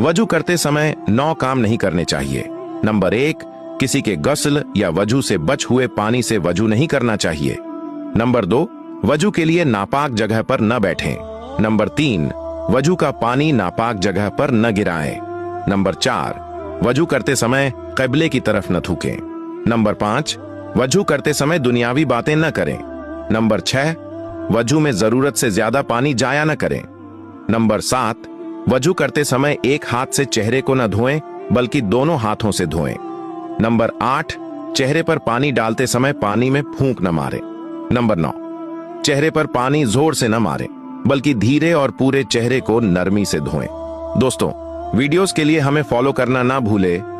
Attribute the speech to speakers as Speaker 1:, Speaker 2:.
Speaker 1: वजू करते समय 9 काम नहीं करने चाहिए। नंबर 1, किसी के गस्ल या वजू से बच हुए पानी से वजू नहीं करना चाहिए। नंबर 2, वजू के लिए नापाक जगह पर न बैठें। नंबर 3, वजू का पानी नापाक जगह पर न गिराएं। नंबर 4, वजू करते समय क़िबले की तरफ न थूकें। नंबर 5, वजू करते समय दुनियावी बातें न करें। नंबर 6, वजू में जरूरत से ज्यादा पानी जाया न करें। नंबर 7, वजू करते समय एक हाथ से चेहरे को न धोएं बल्कि दोनों हाथों से धोएं। नंबर 8, चेहरे पर पानी डालते समय पानी में फूंक न मारें। नंबर 9, चेहरे पर पानी जोर से न मारें बल्कि धीरे और पूरे चेहरे को नरमी से धोएं। दोस्तों, वीडियोस के लिए हमें फॉलो करना ना भूलें